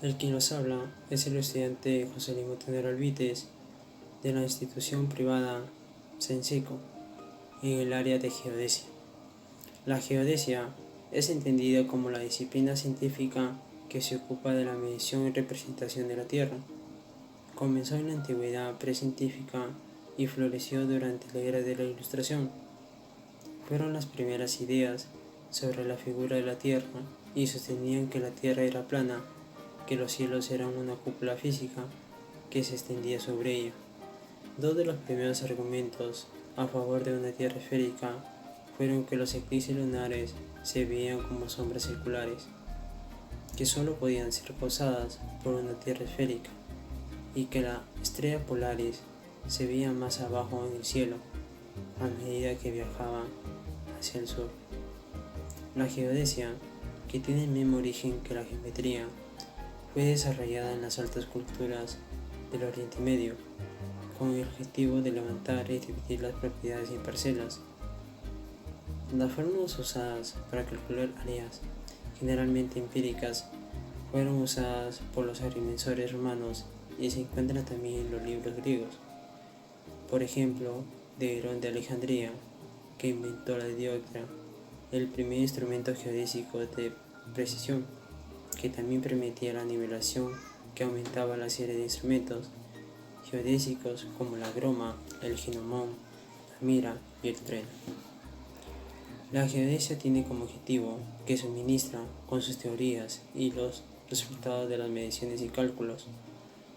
El quien nos habla es el estudiante José Limo Tenero Alvites de la institución privada Senseco en el área de geodesia. La geodesia es entendida como la disciplina científica que se ocupa de la medición y representación de la Tierra. Comenzó en la antigüedad precientífica y floreció durante la era de la Ilustración. Fueron las primeras ideas sobre la figura de la Tierra y sostenían que la Tierra era plana, que los cielos eran una cúpula física que se extendía sobre ella. Dos de los primeros argumentos a favor de una Tierra esférica fueron que los eclipses lunares se veían como sombras circulares, que solo podían ser causadas por una Tierra esférica, y que la estrella Polaris se veía más abajo en el cielo a medida que viajaba hacia el sur. La geodesia, que tiene el mismo origen que la geometría, fue desarrollada en las altas culturas del Oriente Medio, con el objetivo de levantar y dividir las propiedades en parcelas. Las fórmulas usadas para calcular áreas, generalmente empíricas, fueron usadas por los agrimensores romanos y se encuentran también en los libros griegos. Por ejemplo, de Herón de Alejandría, que inventó la dioptria, el primer instrumento geodésico de precisión, que también permitía la nivelación que aumentaba la serie de instrumentos geodésicos como la groma, el ginomón, la mira y el trueno. La geodesia tiene como objetivo que suministra, con sus teorías y los resultados de las mediciones y cálculos,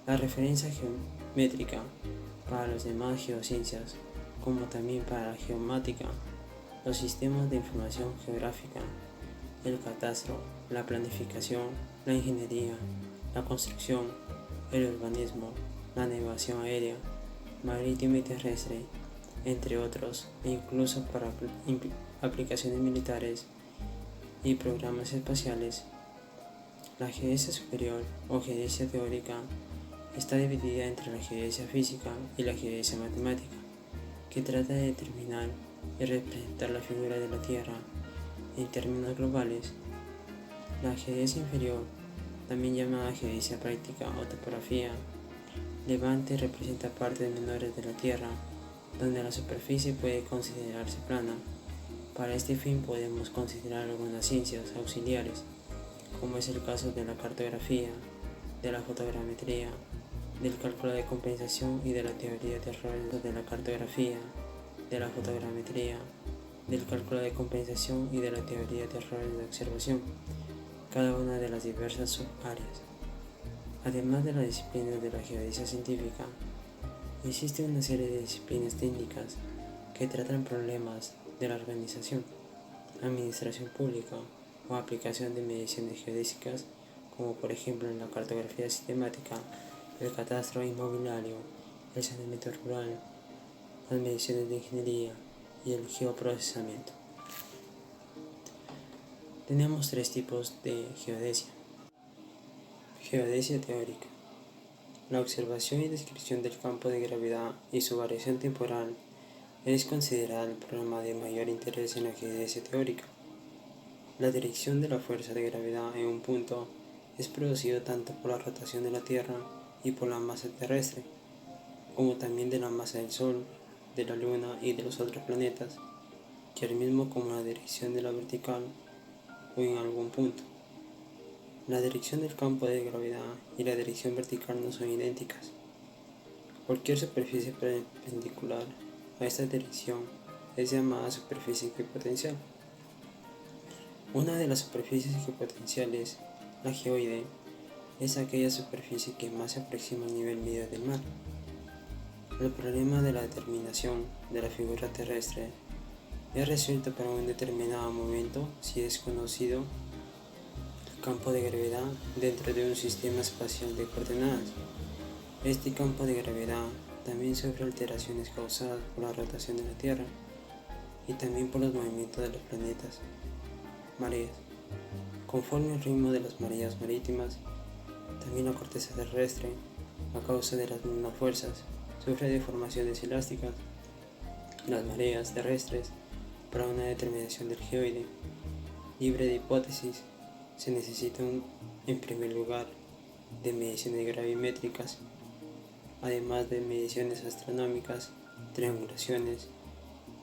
la referencia geométrica para las demás geociencias, como también para la geomática, los sistemas de información geográfica, el catastro, la planificación, la ingeniería, la construcción, el urbanismo, la navegación aérea, marítima y terrestre, entre otros, e incluso para aplicaciones militares y programas espaciales. La geodesia superior o geodesia teórica está dividida entre la geodesia física y la geodesia matemática, que trata de determinar y representar la figura de la Tierra en términos globales. La geodesia inferior, también llamada geodesia práctica o topografía, levanta y representa partes menores de la Tierra, donde la superficie puede considerarse plana. Para este fin podemos considerar algunas ciencias auxiliares, como es el caso de la cartografía, de la fotogrametría, del cálculo de compensación y de la teoría de errores de la cartografía, de la fotogrametría, del cálculo de compensación y de la teoría de errores de observación, cada una de las diversas subáreas. Además de las disciplinas de la geodesia científica, existe una serie de disciplinas técnicas que tratan problemas de la organización, administración pública o aplicación de mediciones geodésicas, como por ejemplo en la cartografía sistemática, el catastro inmobiliario, el saneamiento rural, las mediciones de ingeniería y el geoprocesamiento. Tenemos tres tipos de geodesia. Geodesia teórica. La observación y descripción del campo de gravedad y su variación temporal es considerada el problema de mayor interés en la geodesia teórica. La dirección de la fuerza de gravedad en un punto es producido tanto por la rotación de la Tierra y por la masa terrestre, como también de la masa del Sol, de la Luna y de los otros planetas, que al mismo como la dirección de la vertical o en algún punto. La dirección del campo de gravedad y la dirección vertical no son idénticas. Cualquier superficie perpendicular a esta dirección es llamada superficie equipotencial. Una de las superficies equipotenciales, la geoide, es aquella superficie que más se aproxima al nivel medio del mar. El problema de la determinación de la figura terrestre es resuelto para un determinado momento si es conocido el campo de gravedad dentro de un sistema espacial de coordenadas. Este campo de gravedad también sufre alteraciones causadas por la rotación de la Tierra y también por los movimientos de los planetas. Mareas. Conforme al ritmo de las mareas marítimas, también la corteza terrestre, a causa de las mismas fuerzas, sufre deformaciones elásticas. Las mareas terrestres, para una determinación del geoide libre de hipótesis, se necesitan en primer lugar de mediciones gravimétricas, además de mediciones astronómicas, triangulaciones,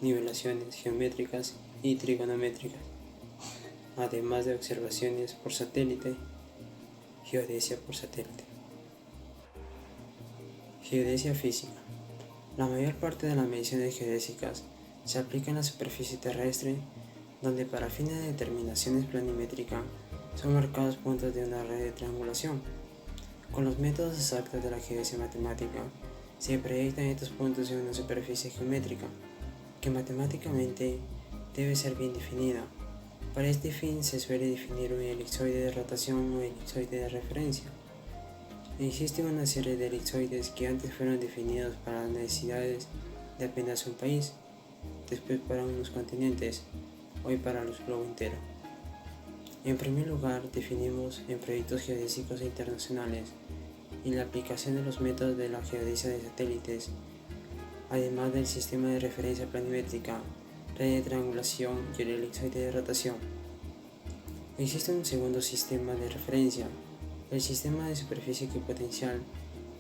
nivelaciones geométricas y trigonométricas, además de observaciones por satélite, geodesia por satélite. Geodesia física. La mayor parte de las mediciones geodésicas se aplica en la superficie terrestre, donde para fines de determinaciones planimétricas son marcados puntos de una red de triangulación. Con los métodos exactos de la geodesia matemática, se proyectan estos puntos en una superficie geométrica, que matemáticamente debe ser bien definida. Para este fin se suele definir un elipsoide de rotación o elipsoide de referencia. Existe una serie de elipsoides que antes fueron definidos para las necesidades de apenas un país, después para unos continentes, hoy para el globo entero. En primer lugar, definimos en proyectos geodésicos internacionales y la aplicación de los métodos de la geodesia de satélites, además del sistema de referencia planimétrica, red de triangulación y el elipsoide de rotación. Existe un segundo sistema de referencia, el sistema de superficie equipotencial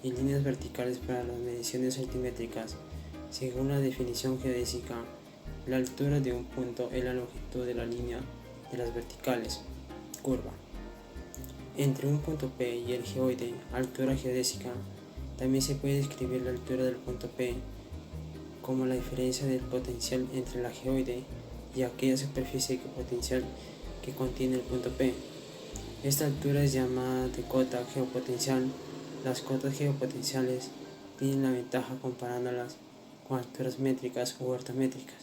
y líneas verticales para las mediciones altimétricas. Según la definición geodésica, la altura de un punto es la longitud de la línea de las verticales, curva. Entre un punto P y el geoide, altura geodésica, también se puede describir la altura del punto P como la diferencia del potencial entre la geoide y aquella superficie equipotencial que contiene el punto P. Esta altura es llamada de cota geopotencial. Las cotas geopotenciales tienen la ventaja, comparándolas con alturas métricas u ortométricas,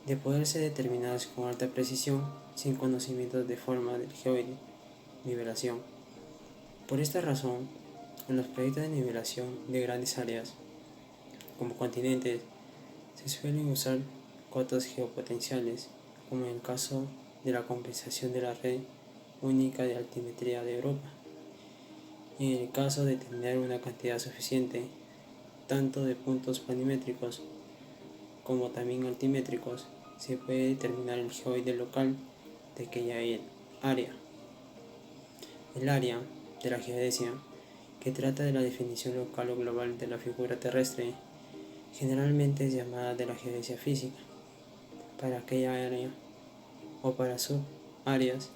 de poder ser determinadas con alta precisión sin conocimientos de forma del geoide, nivelación. Por esta razón, en los proyectos de nivelación de grandes áreas, como continentes, se suelen usar cotas geopotenciales, como en el caso de la compensación de la red única de altimetría de Europa. Y en el caso de tener una cantidad suficiente, tanto de puntos planimétricos como también altimétricos, se puede determinar el geoide local de aquella área. El área de la geodesia, que trata de la definición local o global de la figura terrestre, generalmente es llamada de la geodesia física. Para aquella área o para subáreas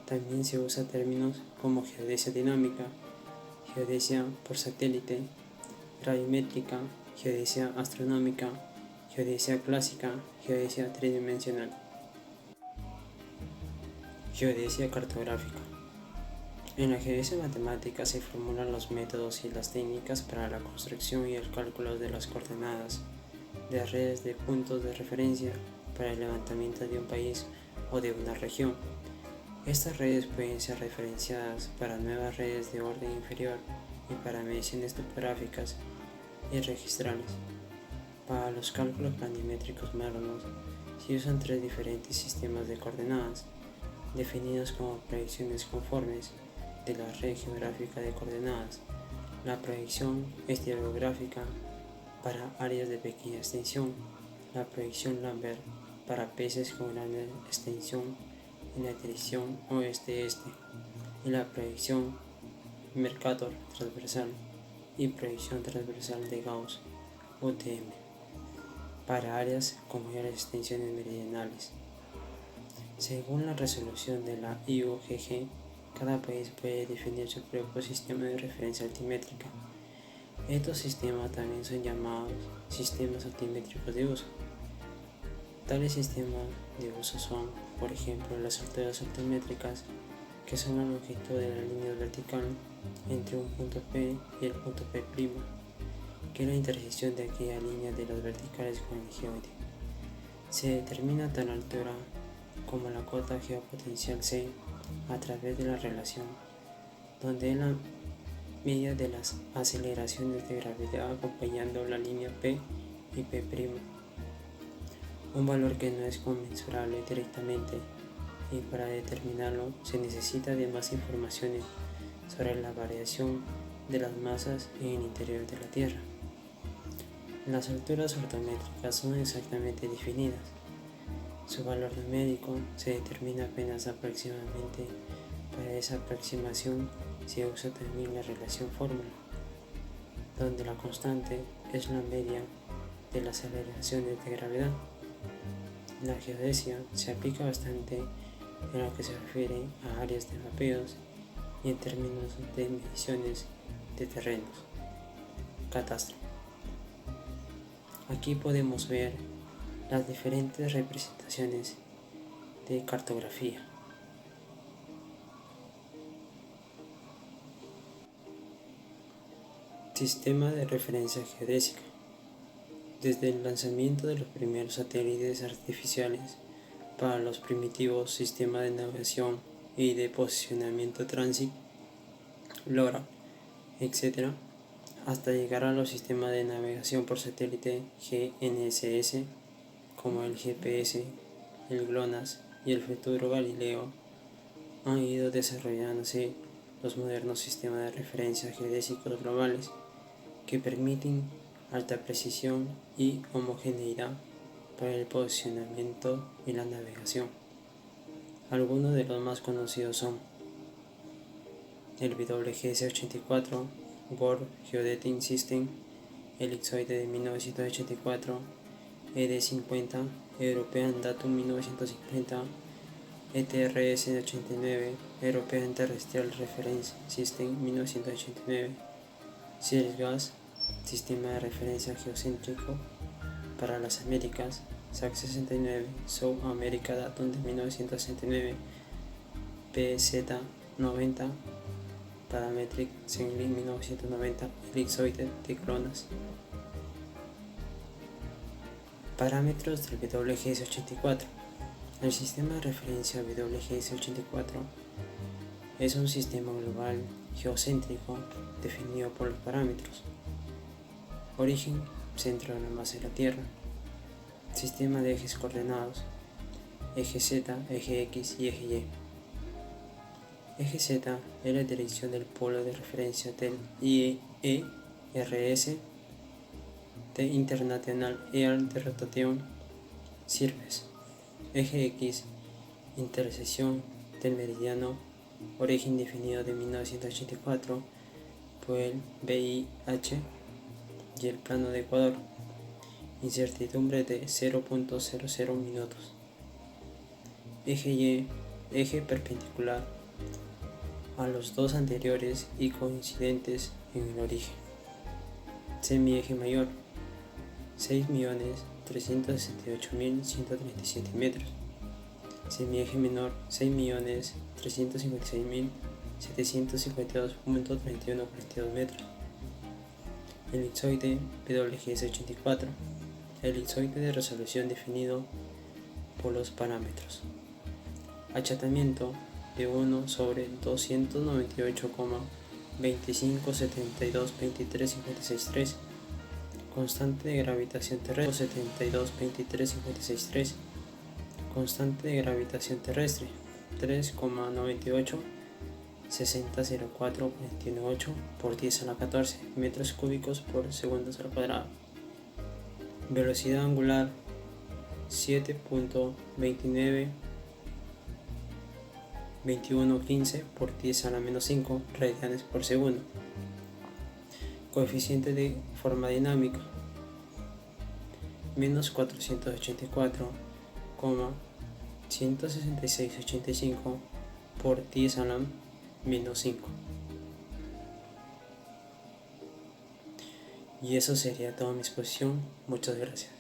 también se usa términos como geodesia dinámica, geodesia por satélite, gravimétrica, geodesia astronómica, geodesia clásica, geodesia tridimensional. Geodesia cartográfica. En la geodesia matemática se formulan los métodos y las técnicas para la construcción y el cálculo de las coordenadas de redes de puntos de referencia para el levantamiento de un país o de una región. Estas redes pueden ser referenciadas para nuevas redes de orden inferior y para mediciones topográficas y registrales. Para los cálculos planimétricos modernos se usan tres diferentes sistemas de coordenadas, definidos como proyecciones conformes de la red geográfica de coordenadas, la proyección estereográfica para áreas de pequeña extensión, la proyección Lambert para peces con gran extensión en la dirección oeste-este, y la proyección Mercator transversal y proyección transversal de Gauss UTM para áreas con mayores extensiones meridionales. Según la resolución de la IUGG, cada país puede definir su propio sistema de referencia altimétrica. Estos sistemas también son llamados sistemas altimétricos de uso. Tales sistemas de uso son, por ejemplo, las alturas altimétricas, que son la longitud de la línea vertical entre un punto P y el punto P', que es la intersección de aquella línea de las verticales con el geoide. Se determina tal altura como la cota geopotencial C a través de la relación, donde es la media de las aceleraciones de gravedad acompañando la línea P y P', un valor que no es conmensurable directamente, y para determinarlo se necesita de más informaciones sobre la variación de las masas en el interior de la Tierra. Las alturas ortométricas son exactamente definidas. Su valor numérico se determina apenas aproximadamente. Para esa aproximación se usa también la relación fórmula, donde la constante es la media de las aceleraciones de gravedad. La geodesia se aplica bastante en lo que se refiere a áreas de mapeos y en términos de mediciones de terrenos. Catastro. Aquí podemos ver las diferentes representaciones de cartografía. Sistema de referencia geodésica. Desde el lanzamiento de los primeros satélites artificiales para los primitivos sistemas de navegación y de posicionamiento Transit, LoRa, etc., hasta llegar a los sistemas de navegación por satélite GNSS, como el GPS, el GLONASS y el futuro Galileo, han ido desarrollándose los modernos sistemas de referencia geodésicos globales que permiten alta precisión y homogeneidad para el posicionamiento y la navegación. Algunos de los más conocidos son el WGS-84 World Geodetic System, Elipsoide de 1984, ED50, European Datum 1950, ETRS de 89, European Terrestrial Reference System 1989, CIRGAS, Sistema de Referencia Geocéntrico para las Américas, SAC-69, South America Datum de 1969, PZ-90, Parametric Sailing 1990, Elipsoide de GLONASS. Parámetros del WGS-84. El sistema de referencia WGS-84 es un sistema global geocéntrico definido por los parámetros: origen, centro de la masa de la Tierra, sistema de ejes coordenados, eje Z, eje X y eje Y. Eje Z es la dirección del polo de referencia del IERS de International Air de Rotation Surface. Eje X, intersección del meridiano origen definido de 1984 por el VIH y el plano de Ecuador, incertidumbre de 0.00 minutos. Eje Y, eje perpendicular a los dos anteriores y coincidentes en el origen. Semieje mayor, 6.368.137 metros. Semieje menor, 6.356.752.3142 metros. Elipsoide WGS-84, elipsoide de resolución definido por los parámetros. Achatamiento de 1 sobre 298,25722356.3. Constante de gravitación terrestre 72,2356.3. Constante de gravitación terrestre 3,98 6004.218 por 10 a la 14 metros cúbicos por segundos al cuadrado. Velocidad angular 7.292115 por 10 a la menos 5 radianes por segundo. Coeficiente de forma dinámica menos 484,16685 por 10 a la menos 5. Y eso sería toda mi exposición. Muchas gracias.